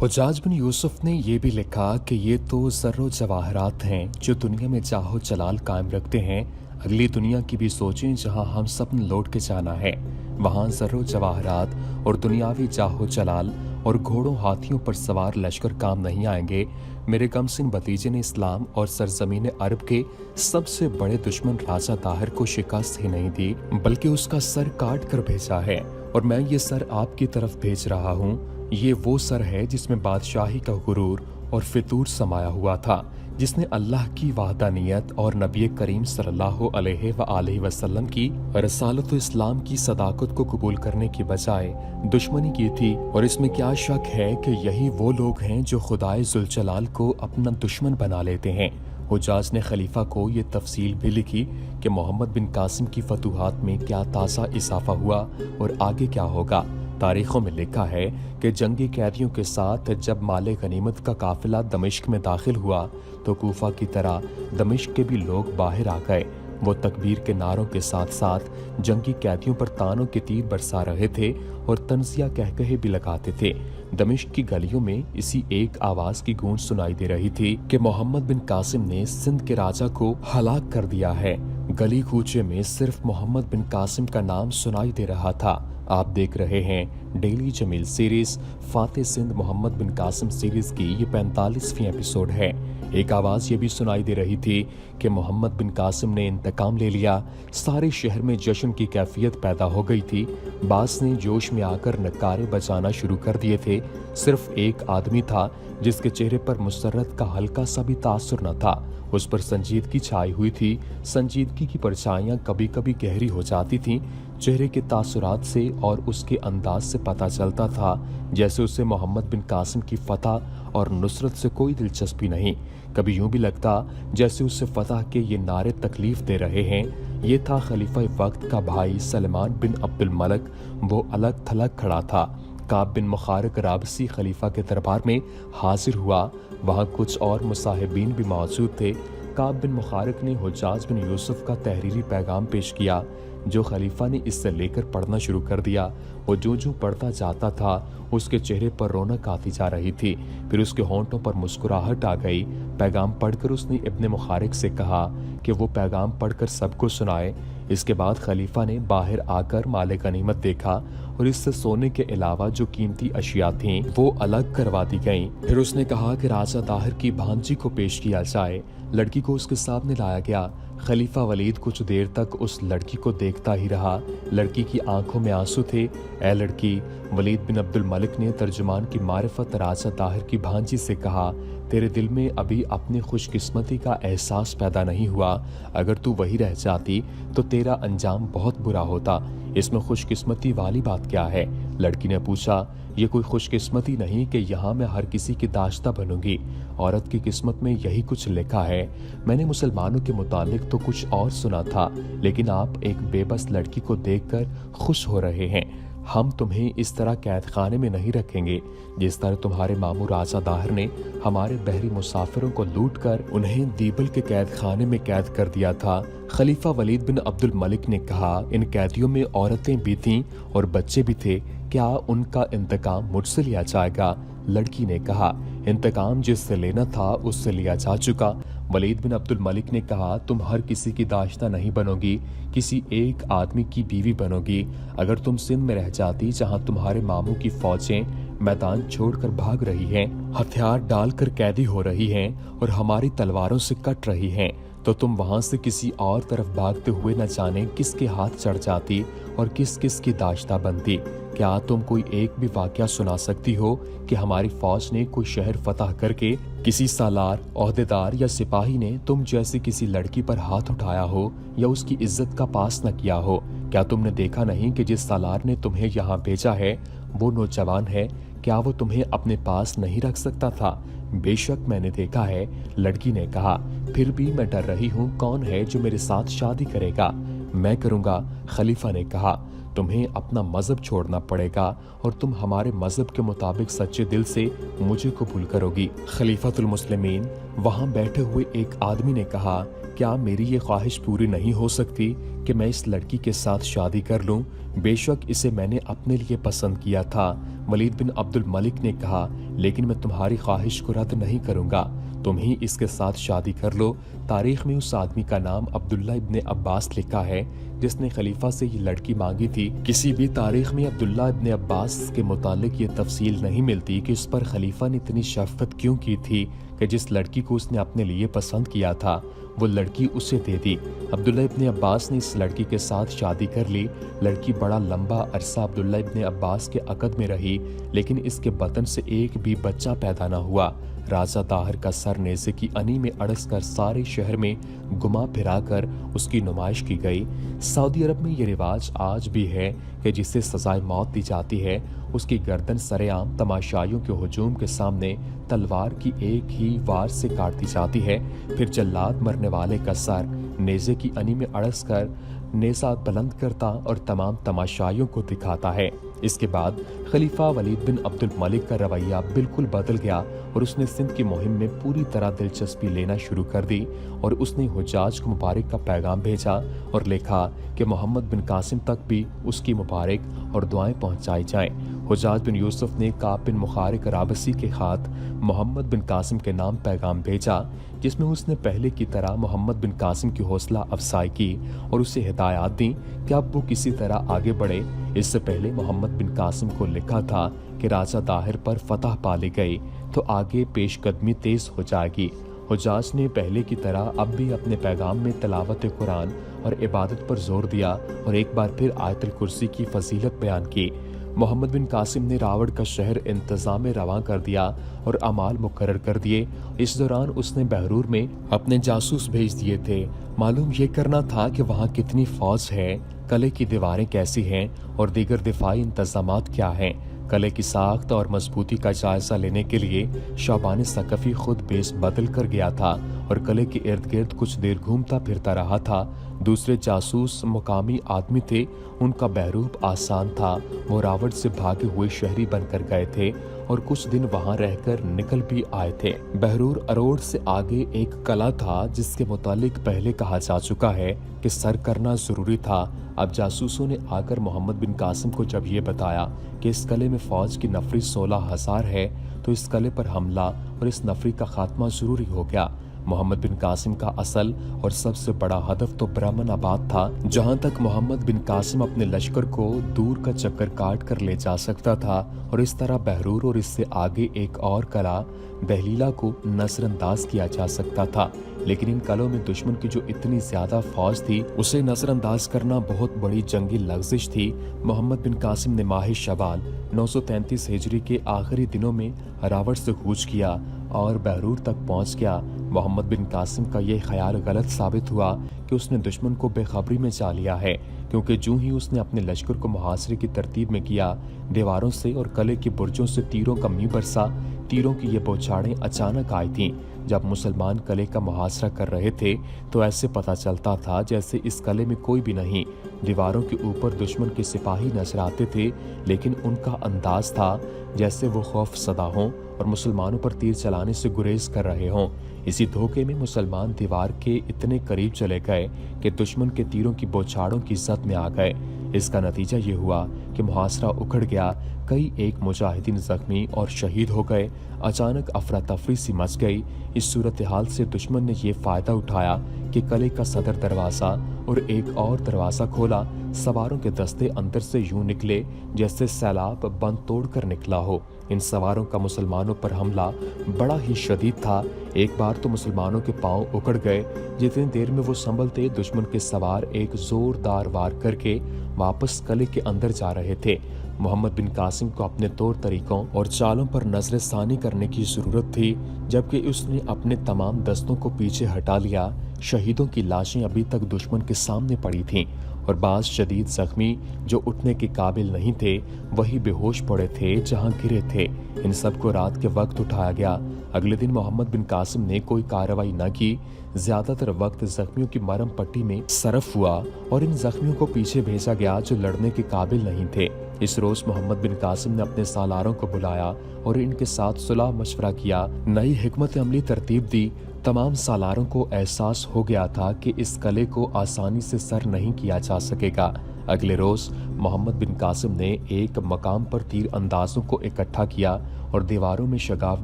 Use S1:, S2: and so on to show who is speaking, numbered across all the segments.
S1: हुज्जाज बिन यूसुफ ने यह भी लिखा कि ये तो ज़र्रो जवाहरात हैं जो दुनिया में चाहो जलाल कायम रखते हैं। अगली दुनिया की भी सोचें जहां हम सब ने लौट के जाना है। वहां ज़र्रो जवाहरात और दुनियावी चाहो जलाल और घोड़ों हाथियों पर सवार लश्कर काम नहीं आएंगे। मेरे गमसिन भतीजे ने इस्लाम और सरजमीन अरब के सबसे बड़े दुश्मन राजा ताहिर को शिकस्त ही नहीं दी बल्कि उसका सर काट कर भेजा है, और मैं ये सर आपकी तरफ भेज रहा हूँ। ये वो सर है जिसमें बादशाही का गुरूर और फितूर समाया हुआ था, जिसने अल्लाह की वाहदानियत और नबी करीम सल्लल्लाहु अलैहि वसल्लम की रसालत इस्लाम की सदाकत को कबूल करने की बजाय दुश्मनी की थी। और इसमें क्या शक है कि यही वो लोग हैं जो खुदाए जुलजलाल को अपना दुश्मन बना लेते हैं। हुज्जाज ने खलीफा को ये तफसील भी लिखी कि मोहम्मद बिन कासिम की फतूहात में क्या ताज़ा इजाफा हुआ और आगे क्या होगा। तारीखों में लिखा है कि जंगी कैदियों के साथ जब माले गनीमत का काफिला दमिश्क में दाखिल हुआ तो कूफा की तरह दमिश्क के भी लोग बाहर आ गए। वो तकबीर के नारों के साथ साथ जंगी कैदियों पर तानों के तीर बरसा रहे थे और तंजिया कहकहे भी लगाते थे। दमिश्क की गलियों में इसी एक आवाज की गूंज सुनाई दे रही थी कि मोहम्मद बिन कासिम ने सिंध के राजा को हलाक कर दिया है। गली कूचे में सिर्फ मोहम्मद बिन कासिम का नाम सुनाई दे रहा था। आप देख रहे हैं डेली जमील सीरीज फाते सिंध मोहम्मद बिन कासिम सीरीज की ये 45वीं एपिसोड है। एक आवाज ये भी सुनाई दे रही थी कि मोहम्मद बिन कासिम ने इंतकाम ले लिया। सारे शहर में जश्न की कैफियत पैदा हो गई थी। बास ने जोश में आकर नकारे बजाना शुरू कर दिए थे। सिर्फ एक आदमी था जिसके चेहरे पर मुसर्रत का हल्का सा भी तासुर न था। उस पर संजीदगी छाई हुई थी। संजीदगी की परछाइयां कभी कभी गहरी हो जाती थीं। चेहरे के तासुरात से और उसके अंदाज से पता चलता था जैसे उसे मोहम्मद बिन कासिम की फतह और नुसरत से कोई दिलचस्पी नहीं। कभी यूं भी लगता जैसे उसे फतह के ये नारे तकलीफ दे रहे हैं। ये था खलीफा वक्त का भाई सलमान बिन अब्दुल मलिक। वो अलग थलग खड़ा था। काब बिन मुखारिक राबसी खलीफा के दरबार में हाजिर हुआ। वहाँ कुछ और मुसाहिबीन भी मौजूद थे। काब बिन मुखारिक ने हुज्जाज बिन यूसुफ का तहरीरी पैगाम पेश किया जो खलीफा ने इससे लेकर पढ़ना शुरू कर दिया। वो जो पढ़ता जाता था उसके चेहरे पर रौनक आती जा रही थी। फिर उसके होंठों पर मुस्कुराहट आ गई। पैगाम पढ़कर उसने इब्ने मुखारिक से कहा कि वो पैगाम पढ़कर सबको सुनाए। इसके बाद खलीफा ने बाहर आकर माले गनीमत देखा और इससे सोने के अलावा जो कीमती अशिया थीं वो अलग करवा दी गईं। फिर उसने कहा कि राजा ताहिर की भांजी को पेश किया जाए। लड़की को उसके सामने लाया गया। खलीफा वलीद कुछ देर तक उस लड़की को देखता ही रहा। लड़की की आंखों में आंसू थे। ए लड़की, वलीद बिन अब्दुल मलिक ने तर्जुमान की मारिफत राजा ताहिर की भांजी से कहा, तेरे दिल में अभी अपनी खुशकिस्मती का एहसास पैदा नहीं हुआ। अगर तू वही रह जाती तो तेरा अंजाम बहुत बुरा होता। इसमें खुशकिस्मती वाली बात क्या है? लड़की ने पूछा। ये कोई खुशकिस्मती नहीं कि यहाँ मैं हर किसी की दाश्ता बनूंगी। औरत की किस्मत में यही कुछ लिखा है। मैंने मुसलमानों के मुतालिक तो कुछ और सुना था, लेकिन आप एक बेबस लड़की को देखकर खुश हो रहे हैं। हम तुम्हें इस तरह कैद खाने में नहीं रखेंगे जिस तरह तुम्हारे मामू राजा दाहिर ने हमारे बहरी मुसाफिरों को लूटकर उन्हें दीबल के कैद खाने में कैद कर दिया था। खलीफा वलीद बिन अब्दुल मलिक ने कहा, इन कैदियों में औरतें भी थीं और बच्चे भी थे। क्या उनका इंतकाम मुझसे लिया जाएगा? लड़की ने कहा, इंतकाम जिससे लेना था उससे लिया जा चुका। वलीद बिन अब्दुल मलिक ने कहा, तुम हर किसी की दाश्ता नहीं बनोगी, किसी एक आदमी की बीवी बनोगी। अगर तुम सिंध में रह जाती जहां तुम्हारे मामू की फौजें मैदान छोड़कर भाग रही हैं, हथियार डालकर कैदी हो रही हैं और हमारी तलवारों से कट रही हैं, तो तुम वहां से किसी और तरफ भागते हुए न जाने किसके हाथ चढ़ जाती और किस किस की दाश्ता बनती। क्या तुम कोई एक भी वाकया सुना सकती हो कि हमारी फौज ने कोई शहर फतह करके किसी सालार, ओहदेदार या सिपाही ने तुम जैसी किसी लड़की पर हाथ उठाया हो या उसकी इज्जत का पास न किया हो? क्या तुमने देखा नहीं कि जिस सालार ने तुम्हें यहाँ भेजा है वो नौजवान है? क्या वो तुम्हें अपने पास नहीं रख सकता था? बेशक मैंने देखा है, लड़की ने कहा। फिर भी मैं डर रही हूँ, कौन है जो मेरे साथ शादी करेगा? मैं करूँगा, खलीफा ने कहा। तुम्हें अपना मजहब छोड़ना पड़ेगा और तुम हमारे मजहब के मुताबिक सच्चे दिल से मुझे कबूल करोगी। खलीफातुल मुस्लिमीन वहां बैठे हुए एक आदमी ने कहा, क्या मेरी ये ख्वाहिश पूरी नहीं हो सकती कि मैं इस लड़की के साथ शादी कर लूं? बेशक इसे मैंने अपने लिए पसंद किया था। वलीद बिन अब्दुल मलिक ने कहा, लेकिन मैं तुम्हारी ख्वाहिश को रद्द नहीं करूंगा, तुम ही इसके साथ शादी कर लो। तारीख में उस आदमी का नाम अब्दुल्ला इब्ने अब्बास लिखा है जिसने खलीफा से ये लड़की मांगी थी। किसी भी तारीख में अब्दुल्ला इब्ने अब्बास के मुतालिक ये तफसील नहीं मिलती कि उस पर खलीफा ने इतनी शफकत क्यों की थी कि जिस लड़की को उसने अपने लिए पसंद किया था वो लड़की उसे दे दी। अब्दुल्ला इब्ने अब्बास ने इस लड़की के साथ शादी कर ली। लड़की बड़ा लंबा अरसा अब्दुल्ला इब्ने अब्बास के अकद में रही, लेकिन इसके बतन से एक भी बच्चा पैदा न हुआ। राजा ताहिर का सर नेज़े की अनी में अड़स कर सारे शहर में घुमा फिरा कर उसकी नुमाइश की गई। सऊदी अरब में ये रिवाज आज भी है कि जिसे सजाए मौत दी जाती है उसकी गर्दन सरेआम तमाशाइयों के हुजूम के सामने तलवार की एक ही वार से काट दी जाती है। फिर जल्लाद मरने वाले का सर नेज़े की अनी में अड़स कर नेज़ा बुलंद करता और तमाम तमाशाइयों को दिखाता है। इसके बाद खलीफा वलीद बिन अब्दुल मलिक का रवैया बिल्कुल बदल गया और उसने सिंध की मुहिम में पूरी तरह दिलचस्पी लेना शुरू कर दी और उसने हुज्जाज को मुबारक का पैगाम भेजा और लिखा कि मोहम्मद बिन कासिम तक भी उसकी मुबारक और दुआएं पहुंचाई जाएं। हुज्जाज बिन यूसुफ ने काब बिन मुखारिक राबसी के खात मोहम्मद बिन कासिम के नाम पैगाम भेजा, जिसमें उसने पहले की तरह मोहम्मद बिन कासिम की हौसला अफजाई की और उसे हिदायत दी कि अब वो किसी तरह आगे बढ़े। इससे पहले मोहम्मद बिन कासिम को लिखा था कि राजा ताहिर पर फतह पा ली गई तो आगे पेशकदमी तेज हो जाएगी। हुज्जाज ने पहले की तरह अब भी अपने पैगाम में तिलावत कुरान और इबादत पर जोर दिया और एक बार फिर आयतुल कुर्सी की फजीलत बयान की। मोहम्मद बिन कासिम ने रावड़ का शहर इंतजाम रवां कर दिया और अमाल मुकर्रर कर दिए। इस दौरान उसने बहरूर में अपने जासूस भेज दिए थे। मालूम ये करना था कि वहाँ कितनी फौज है, किले की दीवारें कैसी हैं और दीगर दिफाई इंतजामात क्या हैं। किले की साख्त और मजबूती का जायजा लेने के लिए शौबान सकफी खुद बेस बदल कर गया था और किले के इर्द गिर्द कुछ देर घूमता फिरता रहा था। दूसरे जासूस मुकामी आदमी थे, उनका बहरूप आसान था। वो रावड़ से भागे हुए शहरी बनकर गए थे और कुछ दिन वहां रहकर निकल भी आए थे। बहरूर अरोड़ से आगे एक कला था जिसके मुतालिक पहले कहा जा चुका है कि सर करना जरूरी था। अब जासूसों ने आकर मोहम्मद बिन कासिम को जब ये बताया कि इस किले में फौज की नफरी 16,000 है तो इस किले पर हमला और इस नफरी का खात्मा जरूरी हो गया। मोहम्मद बिन कासिम का असल और सबसे बड़ा हदफ तो ब्राह्मणाबाद था, जहां तक मोहम्मद बिन कासिम अपने लश्कर को दूर का चक्कर काट कर ले जा सकता था और इस तरह बहरूर और इससे आगे एक और कला दहलीला को नजरअंदाज किया जा सकता था। लेकिन इन कलों में दुश्मन की जो इतनी ज्यादा फौज थी उसे नजरअंदाज करना बहुत बड़ी जंगी लग्जिश थी। मोहम्मद बिन कासिम ने माह शवाल 933 हिजरी के आखिरी दिनों में रावड़ से कूच किया और बहरूर तक पहुंच गया। मोहम्मद बिन कासिम का यह ख्याल गलत साबित हुआ कि उसने दुश्मन को बेखबरी में जा लिया है, क्योंकि जो ही उसने अपने लश्कर को मुहासरे की तरतीब में किया, दीवारों से और किले के बुर्जों से तीरों का मी बरसा। तीरों की ये बौछारें अचानक आई थीं। जब मुसलमान किले का मुहासरा कर रहे थे तो ऐसे पता चलता था जैसे इस किले में कोई भी नहीं। दीवारों के ऊपर दुश्मन के सिपाही नजर आते थे, लेकिन उनका अंदाज था जैसे वो खौफ सदा हों और मुसलमानों पर तीर चलाने से गुरेज कर रहे हों। इसी धोखे में मुसलमान दीवार के इतने करीब चले गए कि दुश्मन के तीरों की बौछारों की जद में आ गए। इसका नतीजा ये हुआ कि मुहासरा उखड़ गया। कई एक मुजाहिदीन जख्मी और शहीद हो गए। अचानक अफरा तफरी सी मच गई। इस सूरत हाल से दुश्मन ने यह फायदा उठाया कि किले का सदर दरवाजा और एक और दरवाजा खोला। सवारों के दस्ते अंदर से यूं निकले जैसे सैलाब बंद तोड़कर निकला हो। इन सवारों का मुसलमानों पर हमला बड़ा ही शदीद था। एक बार तो मुसलमानों के पांव उखड़ गए। जितनी देर में वो संभलते, दुश्मन के सवार एक जोरदार वार करके वापस किले के अंदर जा रहे थे। मोहम्मद बिन कासिम को अपने तौर तरीकों और चालों पर नजर सानी करने की जरूरत थी, जबकि उसने अपने तमाम दस्तों को पीछे हटा लिया। शहीदों की लाशें अभी तक दुश्मन के सामने पड़ी थीं और बाज शदीद जख्मी जो उठने के काबिल नहीं थे वही बेहोश पड़े थे जहां गिरे थे। इन सबको रात के वक्त उठाया गया। अगले दिन मोहम्मद बिन कासिम ने कोई कार्रवाई न की। ज्यादातर वक्त जख्मियों की मरहम पट्टी में सरफ हुआ और इन जख्मियों को पीछे भेजा गया जो लड़ने के काबिल नहीं थे। इस रोज मोहम्मद बिन कासिम ने अपने सालारों को बुलाया और इनके साथ सुलह मशवरा किया, नई हिकमत अमली तरतीब दी। तमाम सालारों को एहसास हो गया था कि इस किले को आसानी से सर नहीं किया जा सकेगा। अगले रोज मोहम्मद बिन कासिम ने एक मकाम पर तीर अंदाजों को इकट्ठा किया और दीवारों में शगाफ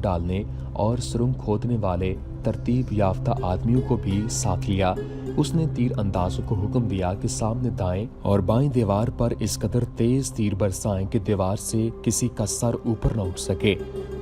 S1: डालने और सुरंग खोदने वाले तरतीब याफ्ता आदमियों को भी साथ लिया। उसने तीर अंदाजों को हुक्म दिया कि सामने दाएं और बाएं दीवार पर इस कदर तेज तीर बरसाएं कि दीवार से किसी का सर ऊपर न उठ सके।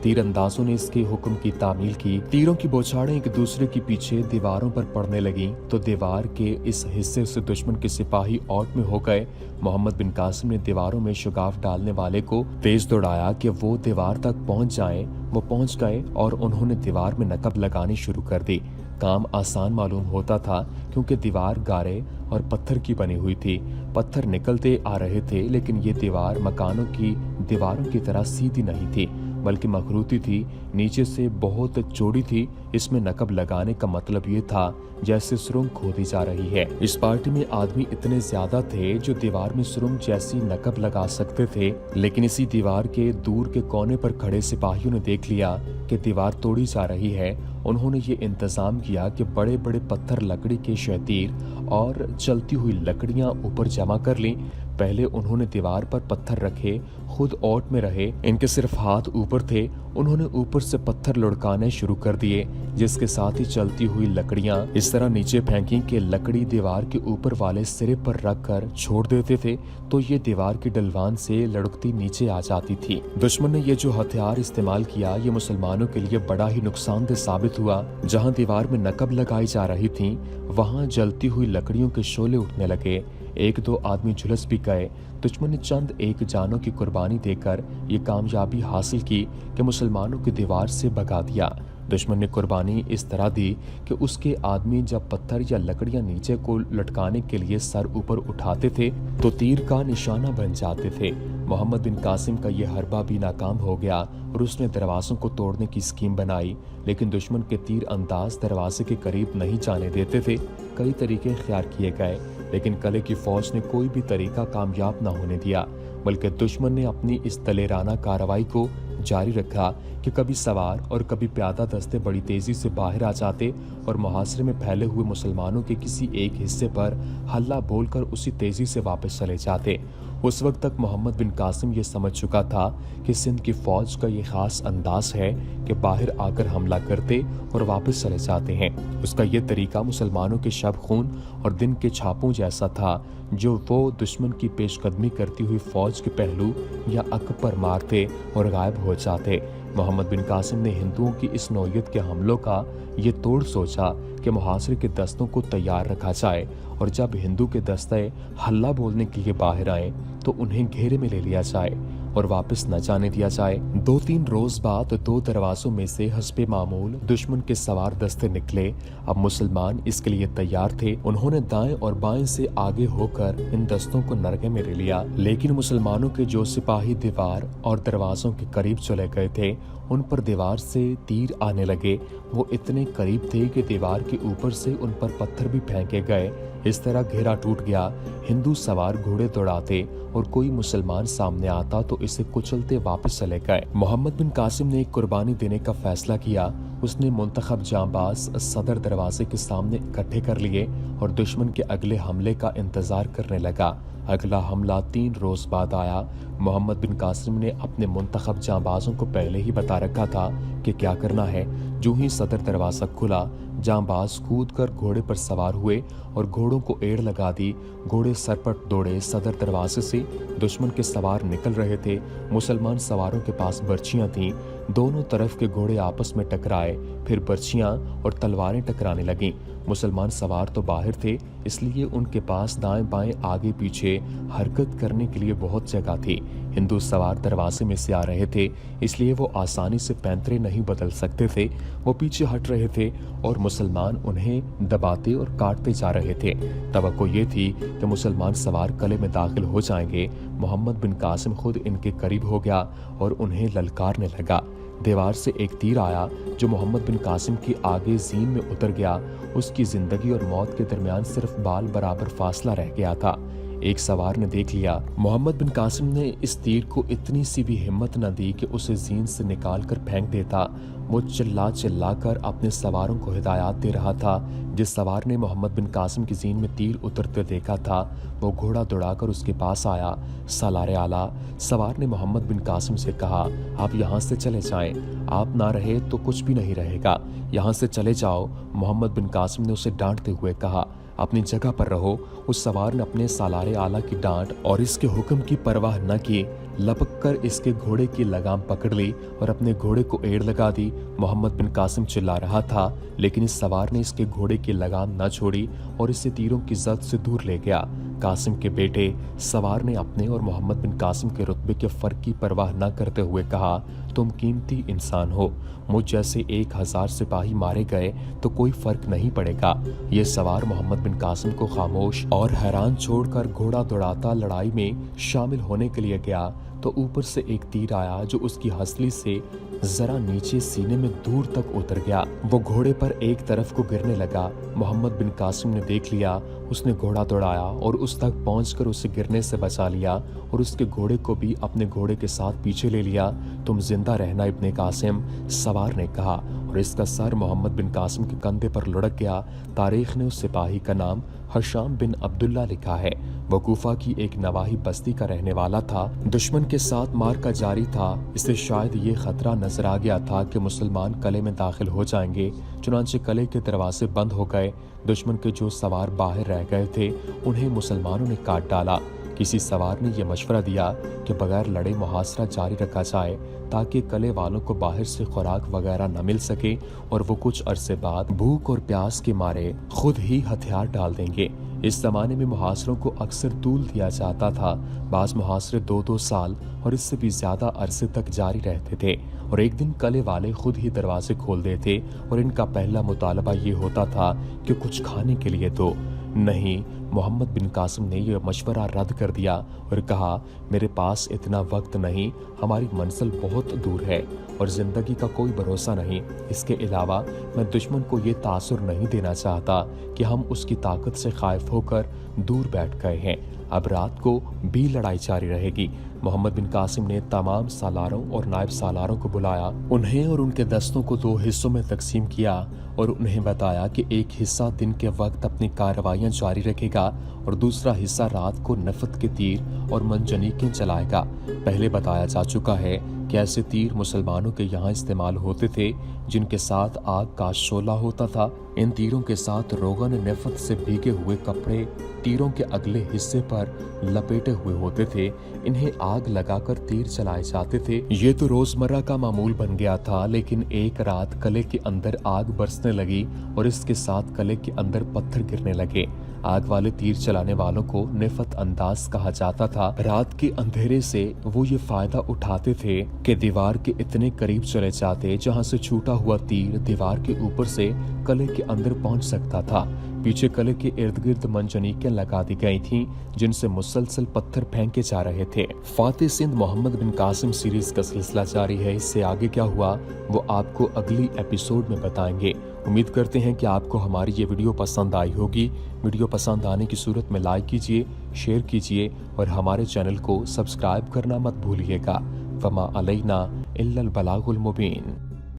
S1: तीर अंदाजों ने इसके हुक्म की तामील की। तीरों की बौछारें एक दूसरे के पीछे दीवारों पर पड़ने लगी तो दीवार के इस हिस्से से दुश्मन के सिपाही आउट में हो गए। मोहम्मद बिन कासिम ने दीवारों में शगाफ डालने वाले को तेज दौड़ाया कि वो दीवार तक पहुंच जाएं। वो पहुंच गए और उन्होंने दीवार में नकब लगानी शुरू कर दी। काम आसान मालूम होता था क्योंकि दीवार गारे और पत्थर की बनी हुई थी। पत्थर निकलते आ रहे थे, लेकिन ये दीवार मकानों की दीवारों की तरह सीधी नहीं थी बल्कि मखरूती थी, नीचे से बहुत चौड़ी थी। इसमें नकब लगाने का मतलब ये था जैसे सुरंग खोदी जा रही है। इस पार्टी में आदमी इतने ज्यादा थे जो दीवार में सुरंग जैसी नकब लगा सकते थे, लेकिन इसी दीवार के दूर के कोने पर खड़े सिपाहियों ने देख लिया कि दीवार तोड़ी जा रही है। उन्होंने ये इंतजाम किया कि बड़े बड़े पत्थर, लकड़ी के शतीर और चलती हुई लकड़ियां ऊपर जमा कर ली। पहले उन्होंने दीवार पर पत्थर रखे, खुद ओट में रहे, इनके सिर्फ हाथ ऊपर थे। उन्होंने ऊपर से पत्थर लुढ़काने शुरू कर दिए, जिसके साथ ही चलती हुई लकड़ियां इस तरह नीचे फेंकी कि लकड़ी दीवार के ऊपर वाले सिरे पर रख कर छोड़ देते थे तो ये दीवार की ढलवान से लुढ़कती नीचे आ जाती थी। दुश्मन ने ये जो हथियार इस्तेमाल किया ये मुसलमानों के लिए बड़ा ही नुकसानदेह साबित हुआ। जहाँ दीवार में नकब लगाई जा रही थी वहाँ जलती हुई लकड़ियों के शोले उठने लगे। एक दो आदमी झुलस भी गए। दुश्मन ने चंद एक जानों की कुर्बानी देकर ये कामयाबी हासिल की कि मुसलमानों की दीवार से भगा दिया। दुश्मन ने कुर्बानी इस तरह दी कि उसके आदमी जब पत्थर या लकड़ियां नीचे को लटकाने के लिए सर ऊपर उठाते थे तो तीर का निशाना बन जाते थे। मोहम्मद बिन कासिम का यह हरबा भी नाकाम हो गया और उसने दरवाजों को तोड़ने की स्कीम बनाई, लेकिन दुश्मन के तीर अंदाज दरवाजे के करीब नहीं जाने देते थे। कई तरीके इख्तियार किए गए, लेकिन कले की फौज ने कोई भी तरीका कामयाब न होने दिया, बल्कि दुश्मन ने अपनी इस दलेराना कार्रवाई को जारी रखा कि कभी सवार और कभी प्यादा दस्ते बड़ी तेजी से बाहर आ जाते और मुहासरे में फैले हुए मुसलमानों के किसी एक हिस्से पर हल्ला बोलकर उसी तेजी से वापस चले जाते। उस वक्त तक मोहम्मद बिन कासिम ये समझ चुका था कि सिंध की फौज का ये खास अंदाज है कि बाहर आकर हमला करते और वापस चले जाते हैं। उसका ये तरीका मुसलमानों के शब खून और दिन के छापों जैसा था जो वो दुश्मन की पेशकदमी करती हुई फौज के पहलू या अक पर मारते और गायब हो जाते। मोहम्मद बिन कासिम ने हिंदुओं की इस नौयत के हमलों का ये तोड़ सोचा कि मुहासरे के दस्तों को तैयार रखा जाए और जब हिंदू के दस्ते हल्ला बोलने के लिए बाहर आए तो उन्हें घेरे में ले लिया जाए और वापस न जाने दिया जाए। 2-3 रोज बाद 2 दरवाजों में से हस्बे मामूल दुश्मन के सवार दस्ते निकले। अब मुसलमान इसके लिए तैयार थे। उन्होंने दाएं और बाएं से आगे होकर इन दस्तों को नरगे में ले लिया, लेकिन मुसलमानों के जो सिपाही दीवार और दरवाजों के करीब चले गए थे उन पर दीवार से तीर आने लगे। वो इतने करीब थे कि दीवार के ऊपर से उन पर पत्थर भी फेंके गए। इस तरह घेरा टूट गया। हिंदू सवार घोड़े दौड़ाते और कोई मुसलमान सामने आता तो इसे कुचलते वापस चले गए। मोहम्मद बिन कासिम ने एक कुर्बानी देने का फैसला किया। उसने मुंतखब जांबाज सदर दरवाजे के सामने इकट्ठे कर लिए और दुश्मन के अगले हमले का इंतजार करने लगा। अगला हमला 3 रोज बाद आया। मोहम्मद बिन कासिम ने अपने मुंतखब जांबाजों को पहले ही बता रखा था कि क्या करना है। जो ही सदर दरवाजा खुला, जांबाज कूद कर घोड़े पर सवार हुए और घोड़ों को एड़ लगा दी। घोड़े सरपट दौड़े सदर दरवाजे से। दुश्मन के सवार निकल रहे थे। मुसलमान सवारों के पास बर्छियां थीं। दोनों तरफ के घोड़े आपस में टकराए, फिर बर्छियां और तलवारें टकराने लगीं। मुसलमान सवार तो बाहर थे, इसलिए उनके पास दाएं बाएं आगे पीछे हरकत करने के लिए बहुत जगह थी। हिंदू सवार दरवाजे में से आ रहे थे, इसलिए वो आसानी से पैंतरे नहीं बदल सकते थे। वो पीछे हट रहे थे और मुसलमान उन्हें दबाते और काटते जा रहे थे। तवक्को ये थी कि मुसलमान सवार कले में दाखिल हो जाएंगे। मोहम्मद बिन कासिम खुद इनके करीब हो गया और उन्हें ललकारने लगा। दीवार से एक तीर आया जो मोहम्मद बिन कासिम के आगे जीन में उतर गया। उसकी जिंदगी और मौत के दरमियान सिर्फ बाल बराबर फासला रह गया था। एक सवार ने देख लिया। मोहम्मद बिन कासिम ने इस तीर को इतनी सी भी हिम्मत न दी कि उसे जीन से निकाल कर फेंक देता। वो चिल्ला चिल्ला कर अपने सवारों को हिदायत दे रहा था। जिस सवार ने मोहम्मद बिन कासिम की जीन में तीर उतरते देखा था वो घोड़ा दौड़ाकर उसके पास आया। सालारे आला, सवार ने मोहम्मद बिन कासिम से कहा, आप यहाँ से चले जाएं, आप ना रहे तो कुछ भी नहीं रहेगा, यहाँ से चले जाओ। मोहम्मद बिन कासिम ने उसे डांटते हुए कहा, अपनी जगह पर रहो। उस सवार ने अपने सालारे आला की डांट और इसके हुक्म की परवाह न की, लपक कर इसके घोड़े की लगाम पकड़ ली और अपने घोड़े को एड़ लगा दी। मोहम्मद बिन कासिम चिल्ला रहा था, लेकिन इस सवार ने इसके घोड़े की लगाम न छोड़ी और इसे तीरों की जद से दूर ले गया। कासिम के बेटे सवार ने अपने और मोहम्मद बिन कासिम के रुतबे के फर्क की परवाह न करते हुए कहा, तुम कीमती इंसान हो, मुझ जैसे 1000 सिपाही मारे गए तो कोई फर्क नहीं पड़ेगा। ये सवार मोहम्मद बिन कासिम को खामोश और हैरान छोड़कर घोड़ा दौड़ाता लड़ाई में शामिल होने के लिए गया तो ऊपर से एक तीर आया जो उसकी हंसली से जरा नीचे सीने में दूर तक उतर गया। वो घोड़े पर एक तरफ को गिरने लगा। मोहम्मद बिन कासिम ने देख लिया, उसने घोड़ा दौड़ाया और उस तक पहुंचकर उसे गिरने से बचा लिया और उसके घोड़े को भी अपने घोड़े के साथ पीछे ले लिया। तुम जिंदा रहना इब्ने कासिम, सवार ने कहा और इसका सर मोहम्मद बिन कासिम के कंधे पर लुढ़क गया। तारीख ने उस सिपाही का नाम हशाम बिन अब्दुल्ला लिखा है। वो कूफा की एक नवाही बस्ती का रहने वाला था। दुश्मन के साथ मार्का जारी था। इसे शायद ये खतरा नजर आ गया था कि मुसलमान कले में दाखिल हो जाएंगे। चुनांचे कले के दरवाजे बंद हो गए। दुश्मन के जो सवार बाहर रह गए थे उन्हें मुसलमानों ने काट डाला। किसी सवार ने यह मशवरा दिया कि बगैर लड़े मुहासरा जारी रखा जाए ताकि कले वालों को बाहर से खुराक वगैरह न मिल सके और वो कुछ अरसे बाद भूख और प्यास के मारे खुद ही हथियार डाल देंगे। इस जमाने में मुहासरों को अक्सर तूल दिया जाता था। बाज मुहासरे 2-2 साल और इससे भी ज्यादा अरसे तक जारी रहते थे और एक दिन कले वाले खुद ही दरवाजे खोल देते और इनका पहला मुतालबा ये होता था कि कुछ खाने के लिए दो। नहीं, मोहम्मद बिन कासिम ने यह मशवरा रद्द कर दिया और कहा, मेरे पास इतना वक्त नहीं, हमारी मंजिल बहुत दूर है और जिंदगी का कोई भरोसा नहीं। इसके अलावा मैं दुश्मन को ये तासुर नहीं देना चाहता कि हम उसकी ताकत से खाइफ होकर दूर बैठ गए हैं। अब रात को भी लड़ाई जारी रहेगी। मोहम्मद बिन कासिम ने तमाम सालारों और नायब सालारों को बुलाया, उन्हें और उनके दस्तों को 2 हिस्सों में तकसीम किया और उन्हें बताया कि एक हिस्सा दिन के वक्त अपनी कार्रवाइयां जारी रखेगा और दूसरा हिस्सा रात को नफत के तीर और मंजनीकें चलाएगा। पहले बताया जा चुका है कि ऐसे तीर मुसलमानों के यहाँ इस्तेमाल होते थे जिनके साथ आग का शोला होता था। इन तीरों के साथ रोगन नफत से भीगे हुए कपड़े तीरों के अगले हिस्से पर लपेटे हुए होते थे। इन्हें आग लगाकर तीर चलाए जाते थे। ये तो रोजमर्रा का मामूल बन गया था, लेकिन एक रात कले के अंदर आग बरसने लगी और इसके साथ कले के अंदर पत्थर गिरने लगे। आग वाले तीर चलाने वालों को निफत अंदाज कहा जाता था। रात के अंधेरे से वो ये फायदा उठाते थे कि दीवार के इतने करीब चले जाते जहां से छूटा हुआ तीर दीवार के ऊपर से कले के अंदर पहुंच सकता था। पीछे कले के इर्द गिर्द मंजनीकें लगा दी गई थीं जिनसे मुसलसल पत्थर फेंके जा रहे थे। फातेह सिंध मोहम्मद बिन कासिम सीरीज का सिलसिला जारी है। इससे आगे क्या हुआ वो आपको अगली एपिसोड में बताएंगे। उम्मीद करते हैं कि आपको हमारी ये वीडियो पसंद आई होगी। वीडियो पसंद आने की सूरत में लाइक कीजिए, शेयर कीजिए और हमारे चैनल को सब्सक्राइब करना मत भूलिएगा। फमा अलैना इल्लल बलागुल मुबीन।